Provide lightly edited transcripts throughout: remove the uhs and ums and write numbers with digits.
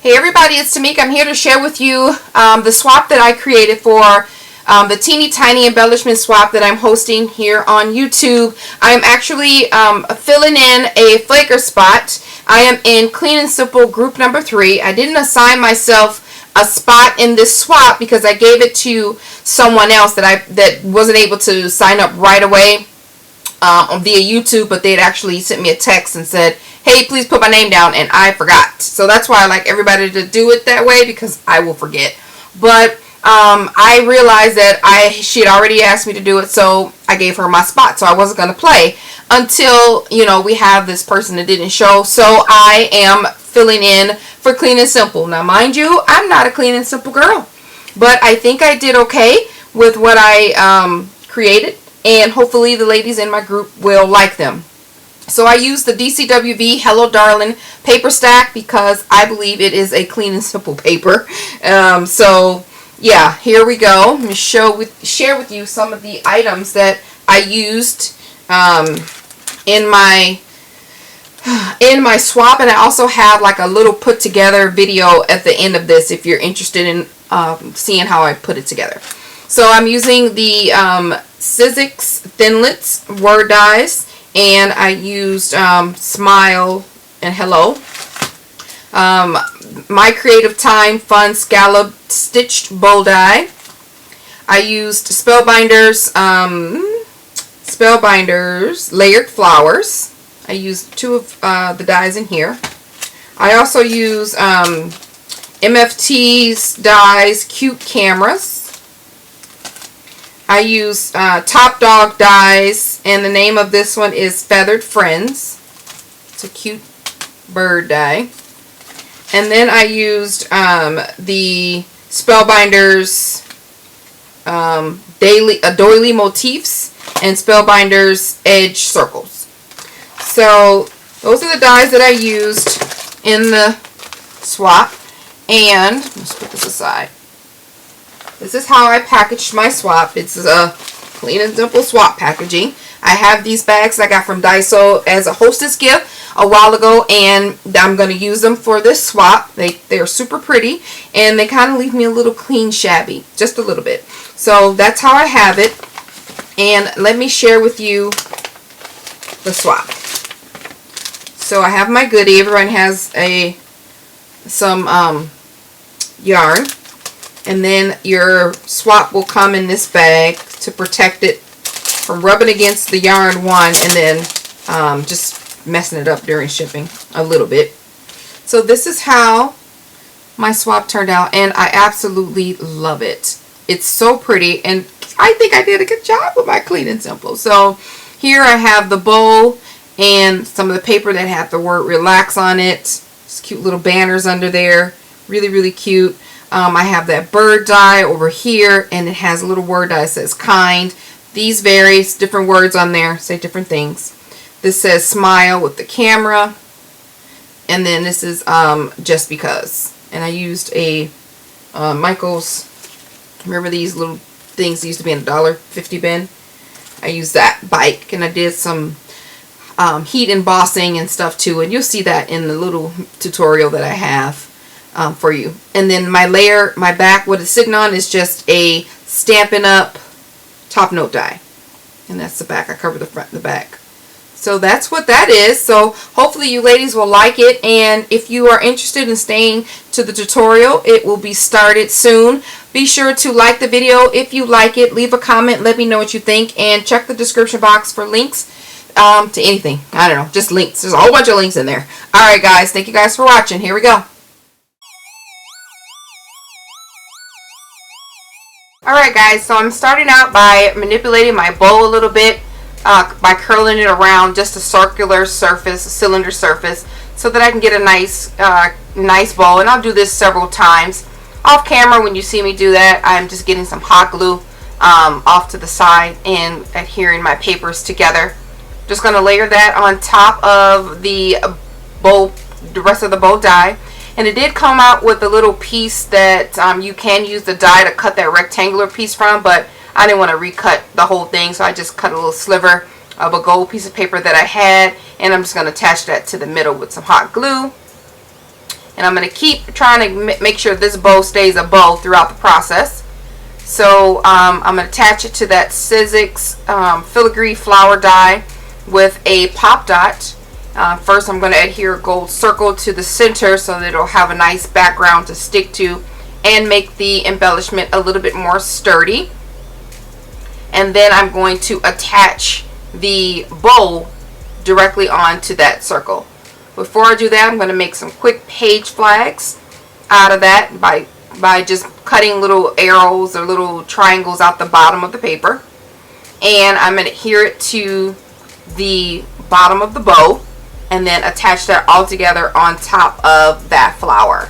Hey everybody, it's Tmika. I'm here to share with you the swap that I created for the teeny tiny embellishment swap that I'm hosting here on YouTube. I'm actually filling in a flaker spot. I am in Clean and Simple group number 3. I didn't assign myself a spot in this swap because I gave it to someone else that wasn't able to sign up right away via YouTube, but they had actually sent me a text and said, hey, please put my name down, and I forgot. So that's why I like everybody to do it that way, because I will forget. But I realized that she had already asked me to do it, so I gave her my spot. So I wasn't going to play until, you know, we have this person that didn't show. So I am filling in for Clean and Simple. Now, mind you, I'm not a Clean and Simple girl, but I think I did okay with what I created, and hopefully the ladies in my group will like them. So I use the DCWV Hello Darling paper stack because I believe it is a Clean and Simple paper. So yeah, here we go. Let me share with you some of the items that I used in my swap, and I also have like a little put together video at the end of this if you're interested in seeing how I put it together. So I'm using the Sizzix Thinlits word dies. And I used Smile and Hello. My Creative Time Fun Scallop Stitched Bow Die. I used Spellbinders Layered Flowers. I used 2 of the dies in here. I also use MFT's dies Cute Cameras. I use Top Dog dies, and the name of this one is Feathered Friends. It's a cute bird die. And then I used the Spellbinders Doily Motifs and Spellbinders Edge Circles. So those are the dies that I used in the swap. And let's put this aside. This is how I packaged my swap. It's a Clean and Simple swap packaging. I have these bags I got from Daiso as a hostess gift a while ago, and I'm going to use them for this swap. They're super pretty, and they kind of leave me a little clean shabby, just a little bit. So that's how I have it, and let me share with you the swap. So I have my goodie. Everyone has some yarn. And then your swap will come in this bag to protect it from rubbing against the yarn and then just messing it up during shipping a little bit. So this is how my swap turned out, and I absolutely love it. It's so pretty, and I think I did a good job with my Clean and Simple. So here I have the bow and some of the paper that had the word relax on it. Just cute little banners under there. Really, really cute. I have that bird die over here, and it has a little word die that says kind. These various different words on there say different things. This says smile with the camera, and then this is just because. And I used a Michael's, remember these little things that used to be in a $1.50 bin? I used that bike, and I did some heat embossing and stuff too, and you'll see that in the little tutorial that I have for you. And then my back, what it's sitting on is just a Stampin' Up! Top note die, and that's the back. I covered the front and the back. So that's what that is. So hopefully you ladies will like it, and if you are interested in staying to the tutorial, it will be started soon. Be sure to like the video if you like it. Leave a comment, let me know what you think, and check the description box for links to anything. I don't know, just links. There's a whole bunch of links in there. Alright guys, thank you guys for watching. Here we go. Alright guys, so I'm starting out by manipulating my bow a little bit by curling it around just a circular surface, a cylinder surface, so that I can get a nice bow. And I'll do this several times. Off camera, when you see me do that, I'm just getting some hot glue off to the side and adhering my papers together. Just going to layer that on top of the bow, the rest of the bow die. And it did come out with a little piece that you can use the die to cut that rectangular piece from, but I didn't want to recut the whole thing, so I just cut a little sliver of a gold piece of paper that I had, and I'm just going to attach that to the middle with some hot glue. And I'm going to keep trying to make sure this bow stays a bow throughout the process. So I'm going to attach it to that Sizzix filigree flower die with a pop dot. First I'm going to adhere a gold circle to the center so that it'll have a nice background to stick to and make the embellishment a little bit more sturdy. And then I'm going to attach the bow directly onto that circle. Before I do that, I'm going to make some quick page flags out of that by just cutting little arrows or little triangles out the bottom of the paper. And I'm going to adhere it to the bottom of the bow and then attach that all together on top of that flower.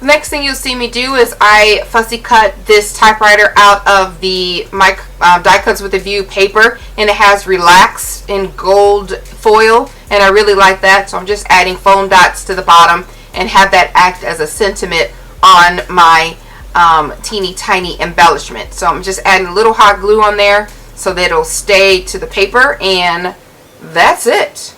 Next thing you'll see me do is I fussy cut this typewriter out of the die cuts with a view paper, and it has relaxed in gold foil, and I really like that, so I'm just adding foam dots to the bottom and have that act as a sentiment on my teeny tiny embellishment. So I'm just adding a little hot glue on there so that it'll stay to the paper, and that's it.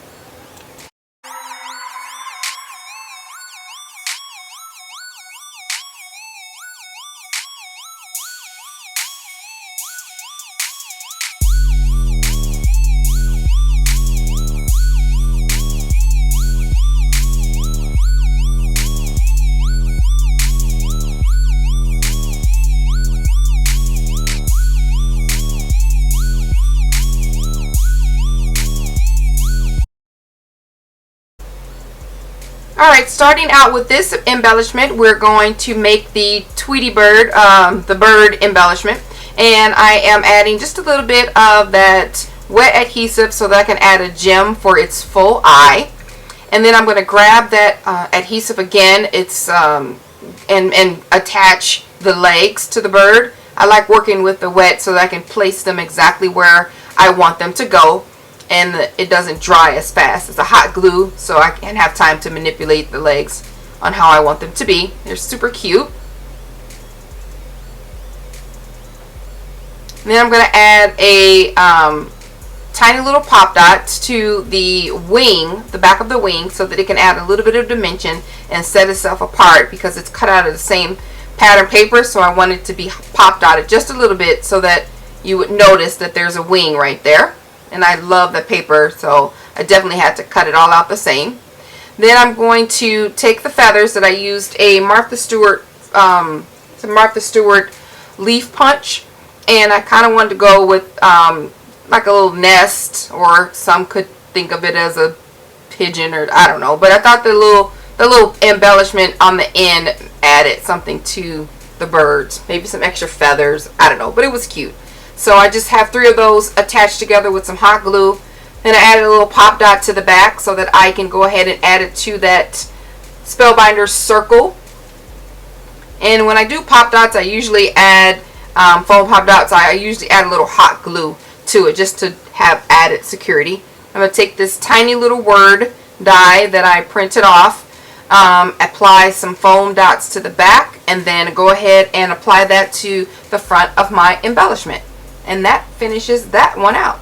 Alright, starting out with this embellishment, we're going to make the Tweety bird, the bird embellishment. And I am adding just a little bit of that wet adhesive so that I can add a gem for its full eye. And then I'm going to grab that adhesive again, and attach the legs to the bird. I like working with the wet so that I can place them exactly where I want them to go, and it doesn't dry as fast. It's a hot glue, so I can have time to manipulate the legs on how I want them to be. They're super cute. And then I'm going to add a tiny little pop dots to the wing, the back of the wing, so that it can add a little bit of dimension and set itself apart, because it's cut out of the same pattern paper, so I want it to be pop dotted just a little bit so that you would notice that there's a wing right there. And I love the paper, so I definitely had to cut it all out the same. Then I'm going to take the feathers that I used a Martha Stewart leaf punch, and I kind of wanted to go with like a little nest, or some could think of it as a pigeon, or I don't know. But I thought the little embellishment on the end added something to the birds, maybe some extra feathers, I don't know, but it was cute. So I just have 3 of those attached together with some hot glue. Then I added a little pop dot to the back so that I can go ahead and add it to that Spellbinder circle. And when I do pop dots, I usually add foam pop dots. I usually add a little hot glue to it just to have added security. I'm going to take this tiny little word die that I printed off, apply some foam dots to the back, and then go ahead and apply that to the front of my embellishment. And that finishes that one out.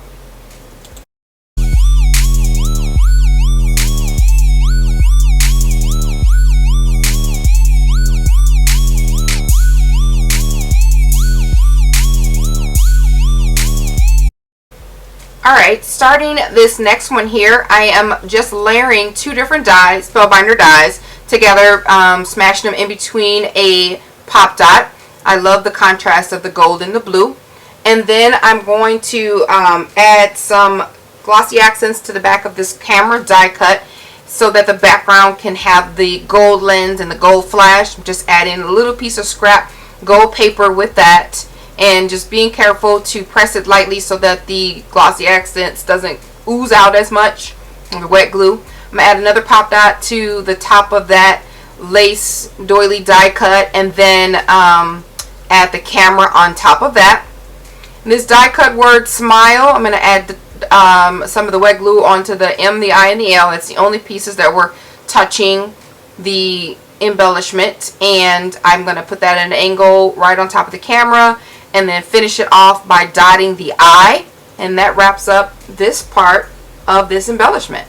Alright, starting this next one here, I am just layering 2 different dies, Spellbinder dies, together, smashing them in between a pop dot. I love the contrast of the gold and the blue. And then I'm going to add some glossy accents to the back of this camera die cut so that the background can have the gold lens and the gold flash. I'm just adding a little piece of scrap gold paper with that, and just being careful to press it lightly so that the glossy accents doesn't ooze out as much, the wet glue. I'm going to add another pop dot to the top of that lace doily die cut, and then add the camera on top of that. And this die cut word smile, I'm going to add some of the wet glue onto the M, the I, and the L. It's the only pieces that were touching the embellishment, and I'm going to put that at an angle right on top of the camera, and then finish it off by dotting the I, and that wraps up this part of this embellishment.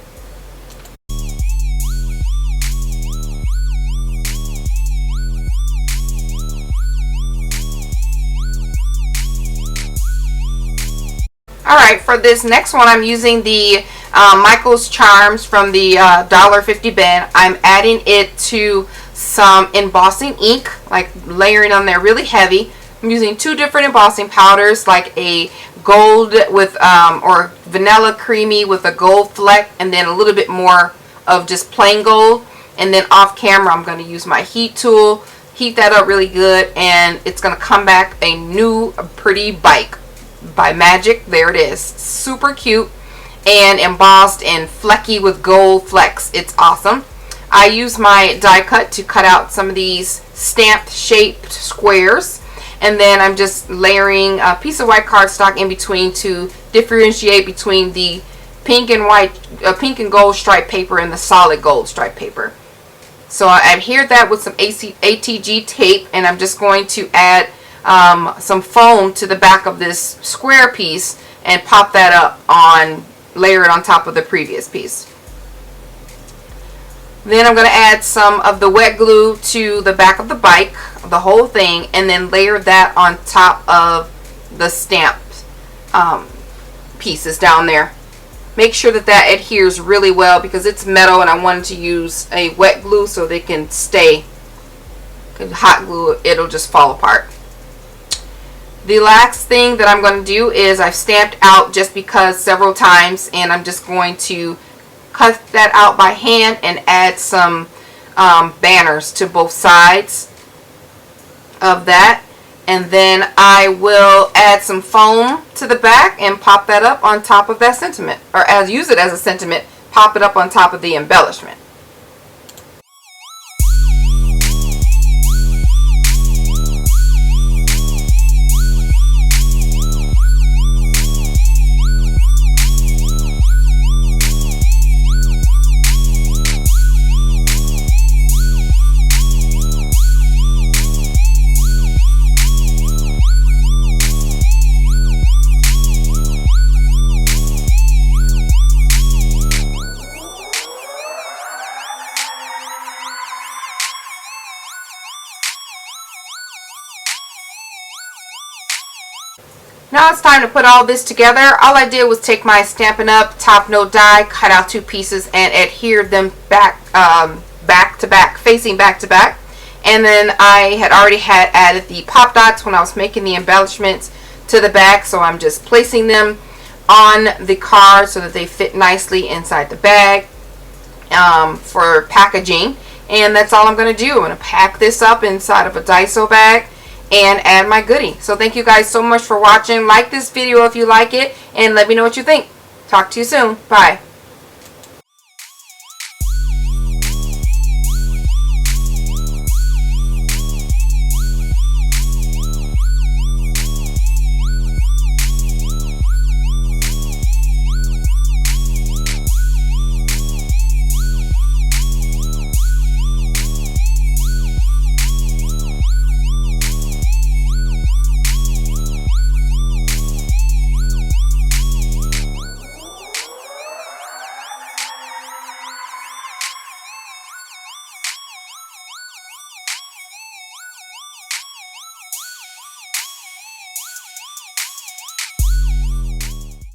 Alright, for this next one, I'm using the Michael's Charms from the $1.50 bin. I'm adding it to some embossing ink, like layering on there really heavy. I'm using 2 different embossing powders, like a gold with, or vanilla creamy with a gold fleck, and then a little bit more of just plain gold. And then off camera, I'm going to use my heat tool, heat that up really good, and it's going to come back a new pretty bike by Magic. There it is. Super cute and embossed and flecky with gold flecks. It's awesome. I use my die cut to cut out some of these stamped shaped squares, and then I'm just layering a piece of white cardstock in between to differentiate between the pink and white, pink and gold striped paper and the solid gold striped paper. So I adhered that with some ATG tape, and I'm just going to add some foam to the back of this square piece and pop that up on, layer it on top of the previous piece. Then I'm going to add some of the wet glue to the back of the bike, the whole thing, and then layer that on top of the stamped pieces down there. Make sure that that adheres really well because it's metal, and I wanted to use a wet glue so they can stay. Hot glue, it'll just fall apart. The last thing that I'm going to do is I've stamped out just because several times, and I'm just going to cut that out by hand and add some banners to both sides of that. And then I will add some foam to the back and pop that up on top of that sentiment, or use it as a sentiment, pop it up on top of the embellishment. Now it's time to put all this together. All I did was take my Stampin' Up! Top Note die, cut out 2 pieces, and adhere them back, back to back, facing back to back. And then I had already added the pop dots when I was making the embellishments to the back, so I'm just placing them on the card so that they fit nicely inside the bag for packaging. And that's all I'm going to do. I'm going to pack this up inside of a Daiso bag and add my goodie. So thank you guys so much for watching. Like this video if you like it, and let me know what you think. Talk to you soon. Bye.